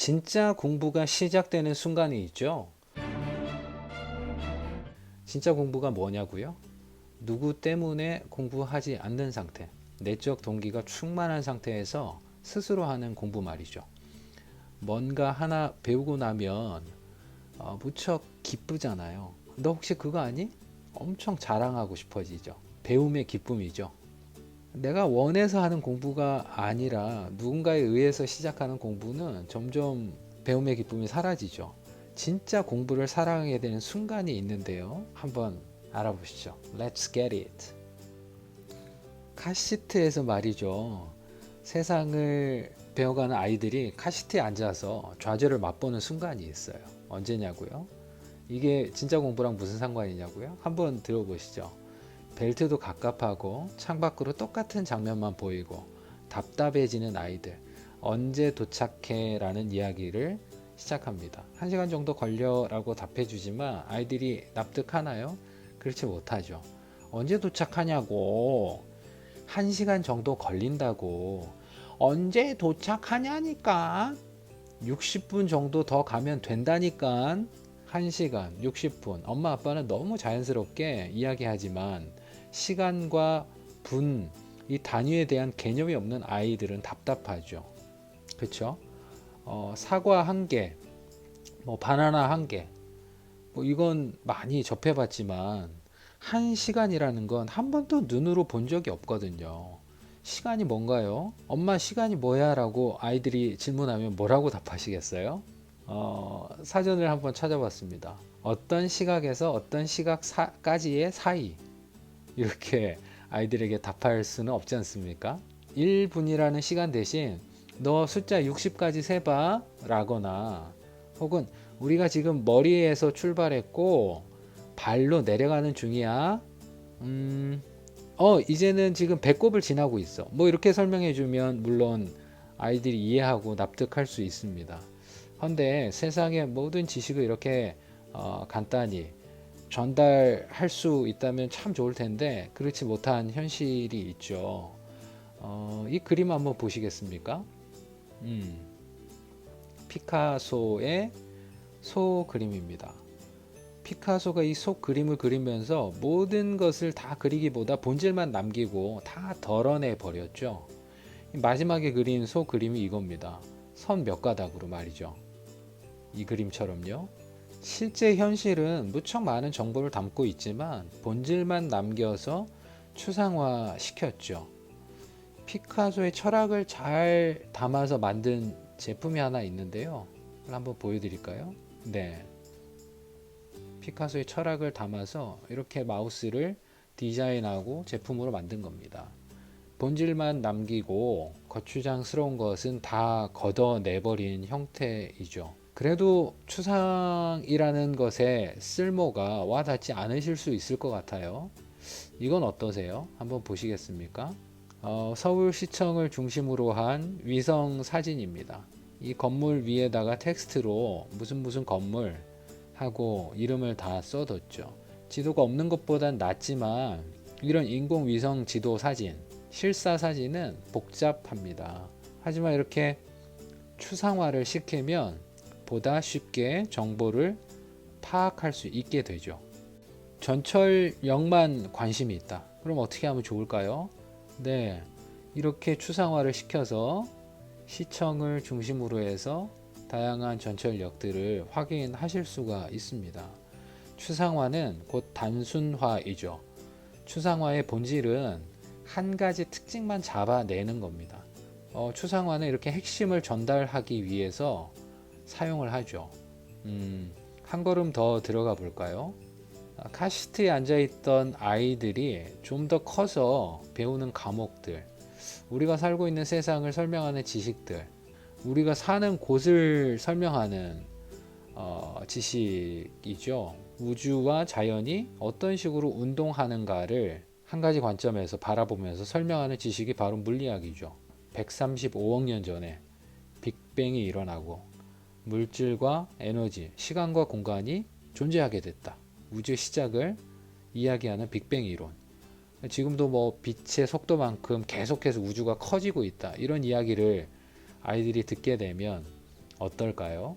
진짜 공부가 시작되는 순간이 있죠. 진짜 공부가 뭐냐고요? 누구 때문에 공부하지 않는 상태, 내적 동기가 충만한 상태에서 스스로 하는 공부 말이죠. 뭔가 하나 배우고 나면 무척 기쁘잖아요. 너 혹시 그거 아니? 엄청 자랑하고 싶어지죠. 배움의 기쁨이죠. 내가 원해서 하는 공부가 아니라 누군가에 의해서 시작하는 공부는 점점 배움의 기쁨이 사라지죠. 진짜 공부를 사랑하게 되는 순간이 있는데요. 한번 알아보시죠. Let's get it. 카시트에서 말이죠. 세상을 배워가는 아이들이 카시트에 앉아서 좌절을 맛보는 순간이 있어요. 언제냐고요? 이게 진짜 공부랑 무슨 상관이냐고요? 한번 들어보시죠. 벨트도 갑갑하고 창밖으로 똑같은 장면만 보이고 답답해지는 아이들. 언제 도착해? 라는 이야기를 시작합니다. 1시간 정도 걸려 라고 답해 주지만 아이들이 납득하나요? 그렇지 못하죠. 언제 도착하냐고. 1시간 정도 걸린다고. 언제 도착하냐니까. 60분 정도 더 가면 된다니까. 1시간, 60분. 엄마 아빠는 너무 자연스럽게 이야기하지만 시간과 분, 이 단위에 대한 개념이 없는 아이들은 답답하죠. 그렇죠? 사과 한 개, 뭐 바나나 한 개, 뭐 이건 많이 접해봤지만 1시간이라는 건 한 번도 눈으로 본 적이 없거든요. 시간이 뭔가요? 엄마 시간이 뭐야? 라고 아이들이 질문하면 뭐라고 답하시겠어요? 사전을 한번 찾아봤습니다. 어떤 시각에서 어떤 시각까지의 사이, 이렇게 아이들에게 답할 수는 없지 않습니까? 1분이라는 시간 대신 너 숫자 60까지 세봐 라거나, 혹은 우리가 지금 머리에서 출발했고 발로 내려가는 중이야. 이제는 지금 배꼽을 지나고 있어. 뭐 이렇게 설명해 주면 물론 아이들이 이해하고 납득할 수 있습니다. 그런데 세상의 모든 지식을 이렇게 간단히 전달할 수 있다면 참 좋을 텐데 그렇지 못한 현실이 있죠. 이 그림 한번 보시겠습니까? 피카소의 소 그림입니다. 피카소가 이 소 그림을 그리면서 모든 것을 다 그리기보다 본질만 남기고 다 덜어내 버렸죠. 마지막에 그린 소 그림이 이겁니다. 선 몇 가닥으로 말이죠. 이 그림처럼요. 실제 현실은 무척 많은 정보를 담고 있지만 본질만 남겨서 추상화 시켰죠. 피카소의 철학을 잘 담아서 만든 제품이 하나 있는데요. 한번 보여드릴까요? 네. 피카소의 철학을 담아서 이렇게 마우스를 디자인하고 제품으로 만든 겁니다. 본질만 남기고 거추장스러운 것은 다 걷어내버린 형태이죠. 그래도 추상이라는 것의 쓸모가 와닿지 않으실 수 있을 것 같아요. 이건 어떠세요? 한번 보시겠습니까? 서울시청을 중심으로 한 위성 사진입니다. 이 건물 위에다가 텍스트로 무슨 건물 하고 이름을 다 써뒀죠. 지도가 없는 것보단 낫지만 이런 인공위성 지도 사진, 실사 사진은 복잡합니다. 하지만 이렇게 추상화를 시키면 보다 쉽게 정보를 파악할 수 있게 되죠. 전철역만 관심이 있다. 그럼 어떻게 하면 좋을까요? 네, 이렇게 추상화를 시켜서 시청을 중심으로 해서 다양한 전철역들을 확인하실 수가 있습니다. 추상화는 곧 단순화이죠. 추상화의 본질은 한 가지 특징만 잡아내는 겁니다. 추상화는 이렇게 핵심을 전달하기 위해서 사용을 하죠. 한 걸음 더 들어가 볼까요? 카시트에 앉아있던 아이들이 좀 더 커서 배우는 과목들, 우리가 살고 있는 세상을 설명하는 지식들, 우리가 사는 곳을 설명하는 지식이죠. 우주와 자연이 어떤 식으로 운동하는가를 한 가지 관점에서 바라보면서 설명하는 지식이 바로 물리학이죠. 135억 년 전에 빅뱅이 일어나고 물질과 에너지, 시간과 공간이 존재하게 됐다. 우주의 시작을 이야기하는 빅뱅 이론. 지금도 뭐 빛의 속도만큼 계속해서 우주가 커지고 있다. 이런 이야기를 아이들이 듣게 되면 어떨까요?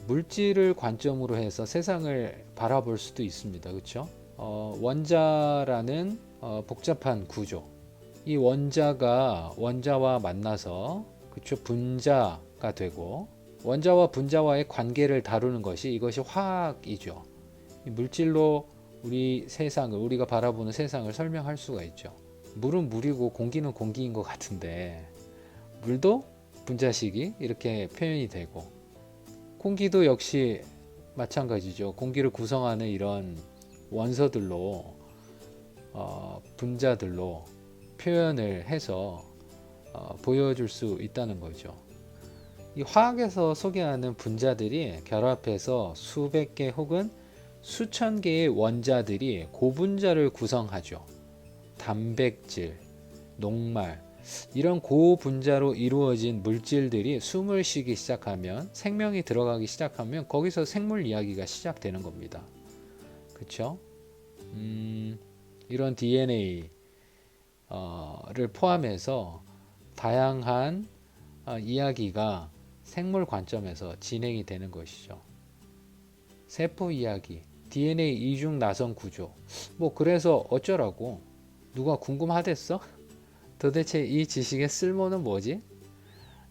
물질을 관점으로 해서 세상을 바라볼 수도 있습니다. 그렇죠? 원자라는 복잡한 구조. 이 원자와 만나서 그쵸? 분자가 되고 원자와 분자와의 관계를 다루는 것이 이것이 화학이죠. 물질로 우리가 바라보는 세상을 설명할 수가 있죠. 물은 물이고 공기는 공기인 것 같은데 물도 분자식이 이렇게 표현이 되고 공기도 역시 마찬가지죠. 공기를 구성하는 이런 원소들로 분자들로 표현을 해서 보여줄 수 있다는 거죠. 이 화학에서 소개하는 분자들이 결합해서 수백 개 혹은 수천 개의 원자들이 고분자를 구성하죠. 단백질, 녹말, 이런 고분자로 이루어진 물질들이 숨을 쉬기 시작하면 생명이 들어가기 시작하면 거기서 생물 이야기가 시작되는 겁니다. 그렇죠? 이런 DNA를 포함해서 다양한 이야기가 생물 관점에서 진행이 되는 것이죠. 세포 이야기, DNA 이중 나선 구조. 그래서 어쩌라고? 누가 궁금하댔어? 도대체 이 지식의 쓸모는 뭐지?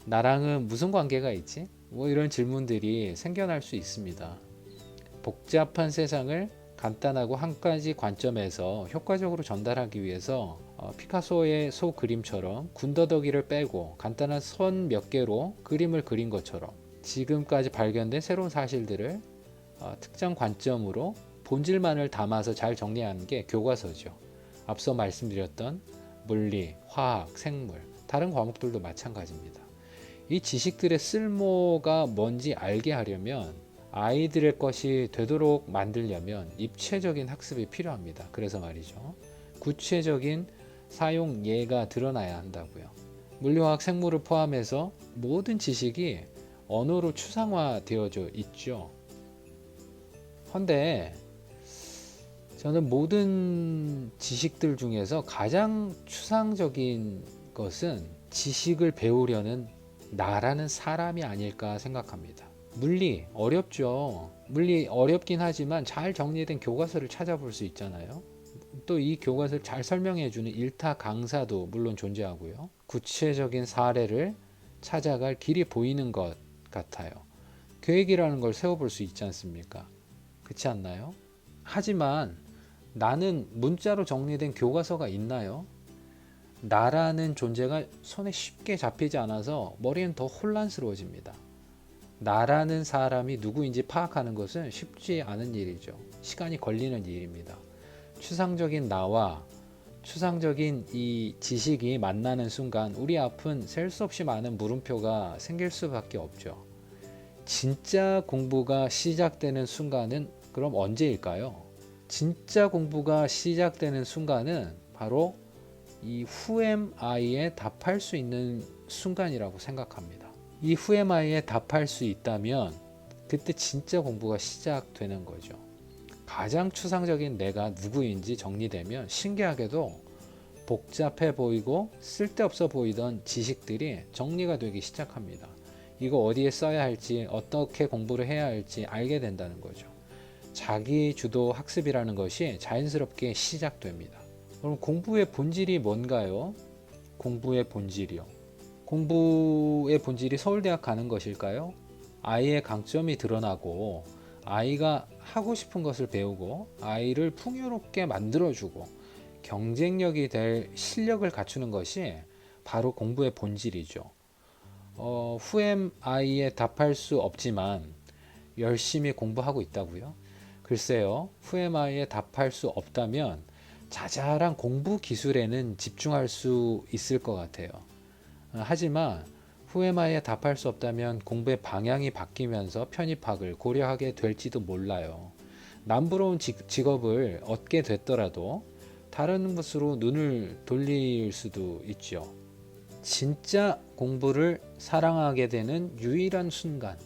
나랑은 무슨 관계가 있지? 이런 질문들이 생겨날 수 있습니다. 복잡한 세상을 간단하고 한 가지 관점에서 효과적으로 전달하기 위해서 피카소의 소 그림처럼 군더더기를 빼고 간단한 선 몇 개로 그림을 그린 것처럼 지금까지 발견된 새로운 사실들을 특정 관점으로 본질만을 담아서 잘 정리하는 게 교과서죠. 앞서 말씀드렸던 물리, 화학, 생물, 다른 과목들도 마찬가지입니다. 이 지식들의 쓸모가 뭔지 알게 하려면 아이들의 것이 되도록 만들려면 입체적인 학습이 필요합니다. 그래서 말이죠. 구체적인 사용 예가 드러나야 한다고요. 물리화학 생물을 포함해서 모든 지식이 언어로 추상화되어져 있죠. 그런데 저는 모든 지식들 중에서 가장 추상적인 것은 지식을 배우려는 나라는 사람이 아닐까 생각합니다. 물리 어렵죠. 물리 어렵긴 하지만 잘 정리된 교과서를 찾아볼 수 있잖아요. 또 이 교과서를 잘 설명해주는 일타 강사도 물론 존재하고요. 구체적인 사례를 찾아갈 길이 보이는 것 같아요. 계획이라는 걸 세워볼 수 있지 않습니까? 그렇지 않나요? 하지만 나는 문자로 정리된 교과서가 있나요? 나라는 존재가 손에 쉽게 잡히지 않아서 머리는 더 혼란스러워집니다. 나라는 사람이 누구인지 파악하는 것은 쉽지 않은 일이죠. 시간이 걸리는 일입니다. 추상적인 나와 추상적인 이 지식이 만나는 순간 우리 앞은 셀 수 없이 많은 물음표가 생길 수밖에 없죠. 진짜 공부가 시작되는 순간은 그럼 언제일까요? 진짜 공부가 시작되는 순간은 바로 이 Who am I에 답할 수 있는 순간이라고 생각합니다. 이 Who am I에 답할 수 있다면 그때 진짜 공부가 시작되는 거죠. 가장 추상적인 내가 누구인지 정리되면 신기하게도 복잡해 보이고 쓸데없어 보이던 지식들이 정리가 되기 시작합니다. 이거 어디에 써야 할지 어떻게 공부를 해야 할지 알게 된다는 거죠. 자기 주도 학습이라는 것이 자연스럽게 시작됩니다. 그럼 공부의 본질이 뭔가요? 공부의 본질이요. 공부의 본질이 서울대학 가는 것일까요? 아이의 강점이 드러나고 아이가 하고 싶은 것을 배우고 아이를 풍요롭게 만들어주고 경쟁력이 될 실력을 갖추는 것이 바로 공부의 본질이죠. Who am I에 답할 수 없지만 열심히 공부하고 있다고요? 글쎄요. Who am I에 답할 수 없다면 자잘한 공부 기술에는 집중할 수 있을 것 같아요. 하지만 Who am I에 답할 수 없다면 공부의 방향이 바뀌면서 편입학을 고려하게 될지도 몰라요. 남부러운 직업을 얻게 됐더라도 다른 것으로 눈을 돌릴 수도 있죠. 진짜 공부를 사랑하게 되는 유일한 순간,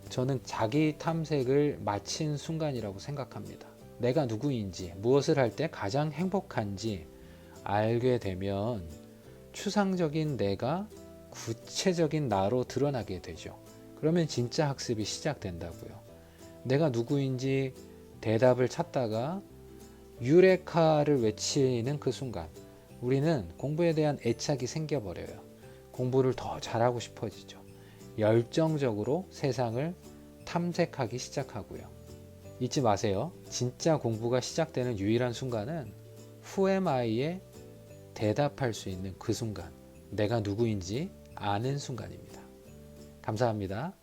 저는 자기 탐색을 마친 순간이라고 생각합니다. 내가 누구인지, 무엇을 할 때 가장 행복한지 알게 되면 추상적인 내가 구체적인 나로 드러나게 되죠. 그러면 진짜 학습이 시작된다고요. 내가 누구인지 대답을 찾다가 유레카를 외치는 그 순간 우리는 공부에 대한 애착이 생겨버려요. 공부를 더 잘하고 싶어지죠. 열정적으로 세상을 탐색하기 시작하고요. 잊지 마세요. 진짜 공부가 시작되는 유일한 순간은 Who am I에 대답할 수 있는 그 순간, 내가 누구인지 아는 순간입니다. 감사합니다.